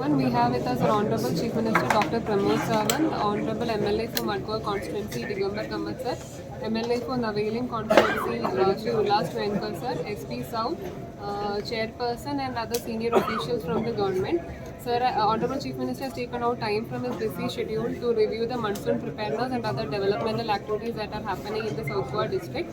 everyone. We have with us Honorable Chief Minister Dr. Pramod Sawant, Honorable MLA for Madgaon Constituency Digambar Kamath sir, MLA for Navelim Constituency Shri Ullas Venkar sir, SP South, Chairperson and other senior officials from the government. Sir, Honorable Chief Minister has taken out time from his busy schedule to review the monsoon preparedness and other developmental activities that are happening in the South Goa district.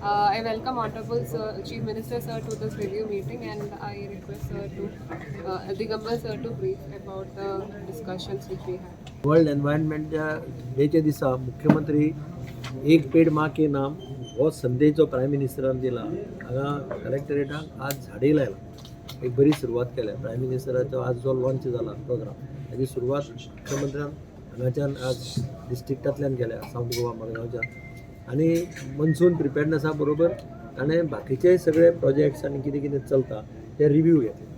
I welcome Honorable Sir, Chief Minister Sir to this review meeting, and I request Sir to Digambar Sir to brief about the discussions which we had. World environment डेच्या दिसा मुख्यमंत्री एक paid माँ के नाम हो संदेश जो prime मिनिस्टरान दिला हांगा कलेक्टरेटाक आज झाडे लायला एक बरी सुरवात केल्या प्रायम मिनिस्टराचो आज जो लॉन्च जाला प्रोग्राम ताची सुरवात मुख्यमंत्र्यान हांगाच्यान आज डिस्ट्रिक्टांतल्यान केल्या सावथ गोवा मडगांवच्यान आनी मनसून प्रिपेर्डनेसा बरोबर ताणें बाकीचे सगळे प्रोजेक्ट्स आनी कितें कितें चलता ते रिव्यू घेतले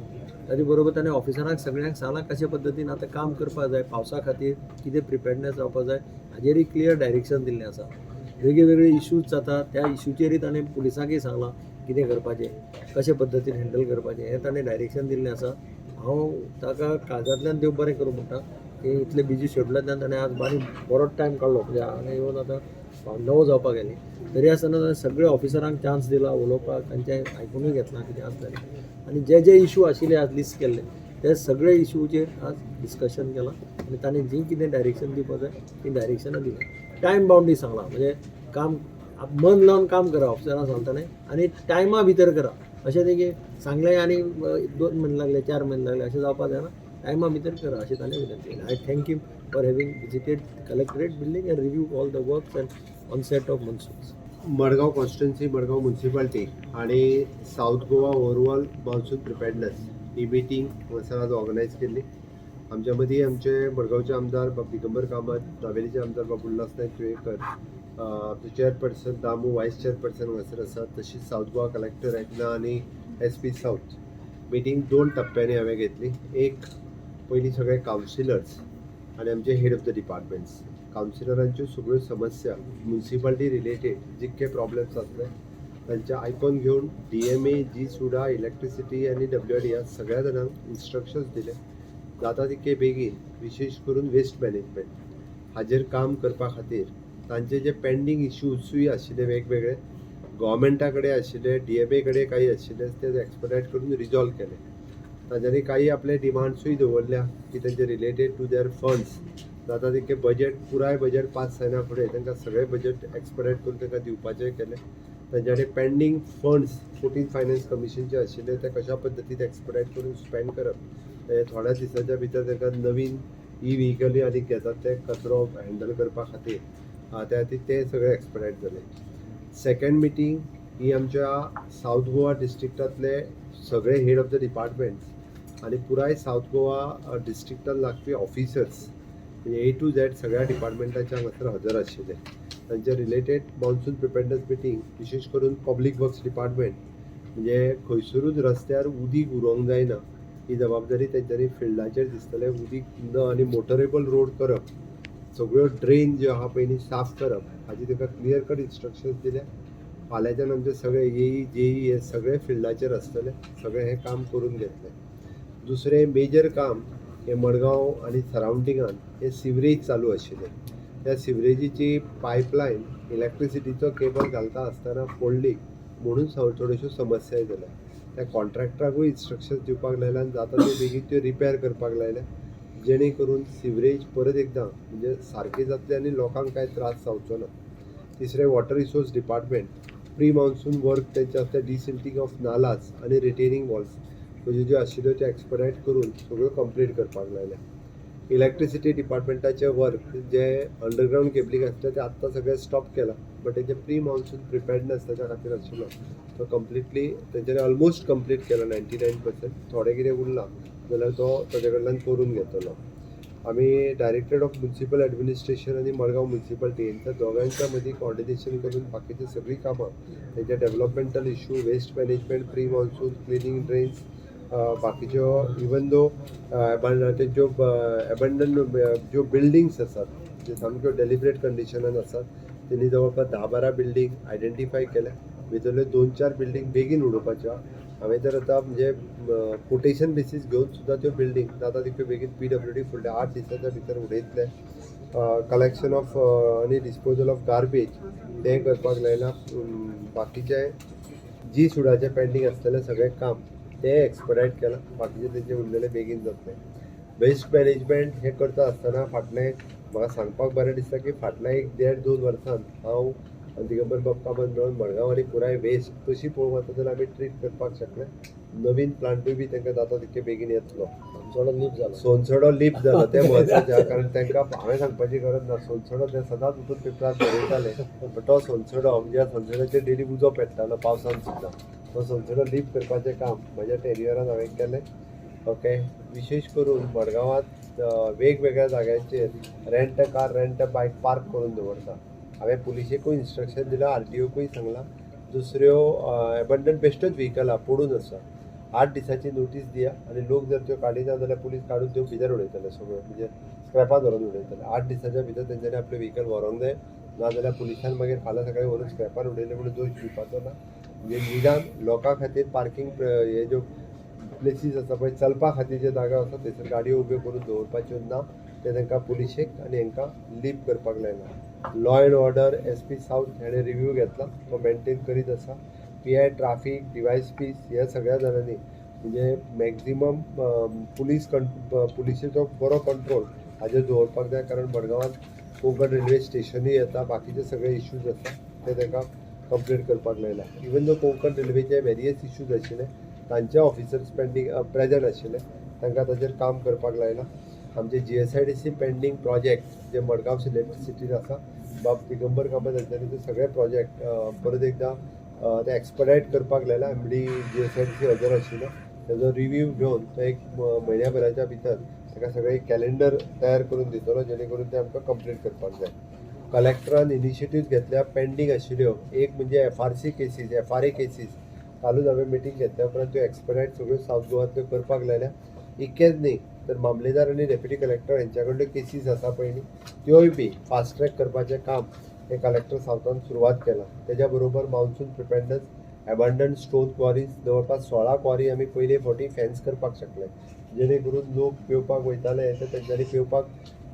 ताजे बरोबर ताणें ऑफिसरांक सगळ्यांक सांगलां कशे पद्दतीन आतां काम करपा जाय पावसा खातीर कितें प्रिपेर्डनेस जावपा जाय हाजेरय क्लियर डायरेक्शन दिल्लें आसा वेगळे वेगळे इश्यूज जाता त्या इश्यूचेरय ताणें पुलिसांकय सांगलां कितें करपाचें कशे पद्दतीन हँडल करपाचें हें ताणें डायरेक्शन दिल्लें आसा हांव ताका काळजांतल्यान देव बरें करूं म्हणटा की इतले बिजी शेड्युलांतल्यान ताणें आज बरोच टायम काडलो म्हणजे हांगा येवन आतां 9 जावपाक गेली तरी आसतना ताणें सगळ्या ऑफिसरांक चान्स दिला उलोवपाक तांचें आयकुनूय घेतलां कितें आसतलें आनी जे जे इश्यू आशिल्ले आज लिस्ट केल्ले ते सगळे इश्यूचेर आज डिस्कशन केलां आनी ताणें जी कितें डायरेक्शन दिवपाक जाय ती डायरेक्शनां दिली टायम बाउंड्री सांगलां म्हणजे काम मन लावन काम करा ऑफिसरांक सांगतालें आनी टायमा भितर करा अशें तें की सांगलें आनी 2 म्हयने लागले 4 म्हयने लागले अशें जावपाक जायना टायमा भितर करा अशें ताणें विनंती केली I thank you for having visited collectorate building and review all the works and onset of monsoons Madgaon constituency Madgaon municipality आणि south Goa overall monsoon preparedness ही मिटींग हांगासर आज ऑर्गनायज केल्ली आमच्या मदीं आमचे मडगांवचे आमदार बाब दिगंबर कामत नावेलीचे आमदार बाब उल्हास नायक तुयेकर आमचे चेअरपर्सन दामू वायस चेअरपर्सन हांगासर आसात तशीच साऊथ गोवा कलेक्टर एकना आनी SP साऊथ मिटींग 2 टप्प्यांनी हांवें घेतली एक पयलीं सगळे कावन्सिलर्स आनी आमचे हेड ऑफ द डिपार्टमेंट्स कावन्सिलरांच्यो सगळ्यो समस्या म्युनिसिपालिटी रिलेटेड जितके प्रॉब्लेम्स आसले तांचे आयकून घेवन DMA जी सुडा इलेक्ट्रिसिटी आनी WRDA सगळ्या जाणांक इन्स्ट्रक्शन्स दिले जाता तितके बेगीन विशेश करून वेस्ट मॅनेजमेंट हाजेर काम करपा खातीर तांचे जे पेंडींग इश्यूजूय आशिल्ले वेगवेगळे गव्हर्मेंटा कडेन आशिल्ले DMA कडेन काही आशिल्ले ते एक्सपडायट करून रिजॉल्व केले तांच्यांनी काही आपले डिमांड्सूय दवरल्या की तांचे रिलेटेड टू देअर फंड्स जाता तितके बजेट पुराय बजेट पास जायना फुडें तांकां सगळे बजेट एक्सपडायट करून तांकां दिवपाचें केलें तांचे कडेन पेंडींग फंड्स 14 फायनान्स कमिशनचे आशिल्ले ते कशा पद्दतीन एक्सपडायट करून स्पेंड करप थोड्या दिसाच्या भितर तांकां नवीन व्हेहिकल आनी घेतात ते कचरो हँडल करपा खातीर त्या खातीर ते सगळे एक्सपडायट जाले सेकंड मिटींग ही आमच्या साऊथ गोवा डिस्ट्रिक्टांतले सगळे हेड ऑफ द डिपार्टमेंट्स आनी पुराय साऊथ गोवा डिस्ट्रिक्टान लागपी ऑफिसर्स A to Z सगळ्या डिपार्टमेंटाच्या हांगासर हजर आशिल्ले तांचे रिलेटेड मान्सून प्रिपेर्डनेस मिटींग विशेष करून पब्लीक वर्क्स डिपार्टमेंट म्हणजे खंयसरूच रस्त्यार उदीक उरोंक जायना ही जबाबदारी तेंच्यांनी फिल्डाचेर दिसतले उदीक न आनी मोटरेबल रोड करप सगळ्यो ड्रेन ज्यो आहा पयलीं साफ करप हाजी ताका क्लियर कट इन्स्ट्रक्शन्स दिल्या फाल्यांच्यान आमचे सगळे AE JE हे सगळे फिल्डाचेर आसतले सगळे हें काम करून घेतले दुसरें मेजर काम हे मडगांव आनी सरावंडिंगान हे सिवरेज चालू आशिल्ले त्या सिवरेजीची पायपलायन इलेक्ट्रिसिटीचो केबल घालता आसतना पडली म्हणून थोड्योश्यो समस्याय जाल्या त्या कॉन्ट्रॅक्टराकूय इन्स्ट्रक्शन्स दिवपाक लायल्या आनी जाता त्यो बेगीन त्यो रिपेर करपाक लायल्या जेणे करून सिवरेज परत एकदां म्हणजे सारकें जातलें आनी लोकांक कांय त्रास जावचो ना तिसरें water resource department pre monsoon work तेंचे आसता डिसिल्टिंग ऑफ नालाज आनी रिटेनिंग वॉल्स ज्यो ज्यो आशिल्ल्यो त्यो एक्सपडायट करून सगळ्यो कंप्लीट करपाक लायल्या इलेक्ट्रिसिटी डिपार्टमेंटाचे वर्क जे अंडरग्रावंड केबलींग आसता ते आत्तां सगळें स्टॉप केलां बट तेजे प्री मान्सून प्रिपेर्डनेस ताच्या खातीर आशिल्लो तो कंप्लिटली तेंच्यांनी ऑलमोस्ट कंप्लीट केला 99% थोडें कितें उरलां जाल्यार तो ताजे कडल्यान करून घेतलो आमी डायरेक्टरेट ऑफ म्युनिसिपल एडमिनिस्ट्रेशन आनी मडगांव म्युनिसिपालिटी हेंच्या दोगांच्या मदीं कॉर्डिनेशन करून बाकीची सगळीं कामां तेंचे developmental issue waste management pre monsoon cleaning drains बाकीच्यो इवन दो तेंच्यो एबंडन ज्यो बिल्डिंग्स आसात जे सामक्यो डेलिबरेट कंडिशनान आसात तेणी जवळपास 10-12 बिल्डींग आयडेंटिफाय केल्या भितरल्यो 2-4 बिल्डींग बेगीन उडोवपाच्या हांवें तर आतां म्हणजे कोटेशन बेसीस घेवन सुद्दां त्यो बिल्डींग जाता तितल्यो बेगीन PWD फुडल्या 8 दिसांच्या भितर उडयतले. कलेक्शन ऑफ आनी डिस्पोजल ऑफ गार्बेज तें करपाक लायलां. बाकीचे जी सुडाचें पेंडींग आसतलें सगळें काम तें एक्सपडायट केलां. बाकीचे तेचे उरलेले बेगीन जातलें. वेस्ट मॅनेजमेंट हें करता आसतना फाटलें म्हाका सांगपाक बरें दिसता की फाटल्या 1-1.5-2 वर्सान हांव दिगंबर बाप्पा मेळून मडगांव आनी पुराय वेस्ट तशी पळोवंक वता जाल्यार आमी ट्रीट करपाक शकले. नवीन प्लांटूय बी तांकां जाता तितके बेगीन येतलो. सोनसडो लीप जालो तें म्हत्वाचें, कारण तांकां हांवें सांगपाची गरज ना. सोनसडो ते सदांच उठून पेपरार बरयताले, पण तो सोनसडो म्हणजे सोनसड्याचेर डेली उजो पेट्टालो पावसान सुद्दां. तो सोनसडो लीप करपाचें काम म्हज्या टेन्युअरान हांवें केलें. ओके, विशेश करून मडगांवांत वेगवेगळ्या जाग्यांचेर rent a car rent a bike park करून दवरता. हांवें पुलिशेकूय इन्स्ट्रक्शन दिलां, RTOकूय सांगलां. दुसऱ्यो एबंडंट बेश्टोच व्हेकलां पडून आसा, 8 दिसांची नोटीस दिया आनी लोक जर त्यो काडिना जाल्यार पुलीस काडून त्यो भितर उडयतले सगळ्यो, म्हणजे स्क्रॅपार व्हरून उडयतले. 8 दिसांच्या भितर तेंच्यांनी आपले व्हेकल व्हरोंक जाय, नाजाल्यार पुलिसान मागीर फाल्यां सकाळीं व्हरून स्क्रॅपार उडयले म्हणून दोश दिवपाचो ना. म्हणजे निदान लोकां खातीर पार्किंग हे ज्यो प्लेसीस आसा पळय, चलपा खातीर जे जागा आसा थंयसर गाडयो उब्यो करून दवरपाच्यो ना. ते तांकां पुलिशेक आनी हांकां लीप करपाक लायला. Law and order SP south हेणें रिव्यू घेतला, तो मेंटेन करीत आसा. PI ट्राफीक DYSPs ह्या सगळ्या जाणांनी म्हणजे मॅक्झिमम पुलिशेचो बरो कंट्रोल हाजेर दवरपाक जाय, कारण मडगांवांत कोंकण रेल्वे स्टेशनूय येता, बाकीचे सगळे इश्यूज आसा ते तांकां कंप्लीट करपाक लायला. इवन दो कोंकण रेल्वेचे वेरियस इश्यूज आशिल्ले तांचे ऑफिसर्स प्रेजंट आशिल्ले, तांकां ताचेर काम करपाक लायला. आमचे GSIDC पेंडींग प्रोजेक्ट जे मडगांव सिलेक्ट सिटीन आसा, बाब दिगंबर कामत हांच्यांनी ते सगळे प्रोजेक्ट परत एकदां ते एक्सपडायट करपाक लायला. MD GSIDC हजर आशिल्लो, तेजो रिव्यू घेवन तो एक म्हयन्याभराच्या भितर ताका सगळें कॅलेंडर तयार करून दितलो, जेणे करून ते आमकां कंप्लीट करपाक जाय. कलेक्टरान इनिशिएटीव्ह घेतल्या पेंडींग आशिल्ल्यो, एक म्हणजे FRC केसीस, FRA केसीस. कालूच हांवें मिटींग घेतल्या उपरांत त्यो एक्सपडायट सगळ्यो सावथ गोवांतल्यो करपाक लायल्या. इतकेंच न्ही तर मामलेदार आनी डेप्युटी कलेक्टर हेंच्या कडल्यो केसीस आसा पळय न्ही, त्योय बी फास्ट ट्रॅक करपाचें काम हे कलेक्टर सावथान सुरवात केलां. तेज्या बरोबर मान्सून प्रिपेर्डनेस, एबंडंट स्टोन क्वॉरीज जवळपास 16 क्वॉरी आमी पयले फावटी फेन्स करपाक शकले, जेणे करून लोक पेंवपाक वयताले ते तेंच्यांनी पेंवपाक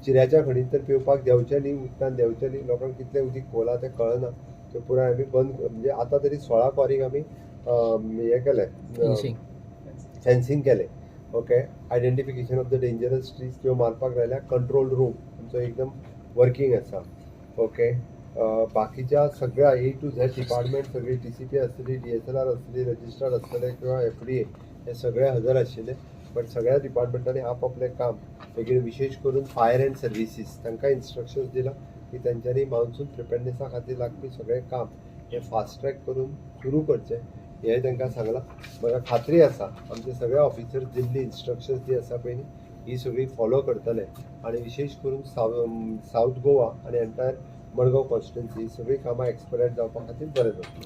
चिऱ्याच्या खणींत तर पेंवपाक देंवचे न्ही, उदकान देंवचे न्ही. लोकांक कितलें उदीक खोला तें कळना, त्यो पुराय आमी बंद म्हणजे आतां तरी 16 क्वॉरीक आमी हें केलें, फेन्सिंग केलें. Okay, identification of the dangerous trees त्यो मारपाक लायल्या. कंट्रोल रूम आमचो एकदम वर्किंग आसा. ओके, बाकीच्या सगळ्या A to Z डिपार्टमेंट सगळी TCP आसतली, DSLR आसतली, रजिस्ट्रार आसतले किंवा FDA हे सगळे हजर आशिल्ले. बट सगळ्या डिपार्टमेंटांनी आपआपलें काम बेगीन, विशेश करून फायर एंड सर्विसीस तांकां इन्स्ट्रक्शन्स दिला की तेंच्यांनी मान्सून प्रिपेर्डनेसा खातीर लागपी सगळें काम हे फास्ट ट्रॅक करून सुरू करचें हें तांकां सांगलां. म्हाका खात्री आसा आमचे सगळे ऑफिसर्स दिल्ली इन्स्ट्रक्शन्स जी आसा पळय ही सगळी फॉलो करतले, आनी विशेश करून सावथ गोवा आनी एंटायर मडगांव कॉन्स्टिट्युएन्सी सगळीं कामां एक्सपडायट जावपा खातीर बरें जातलें.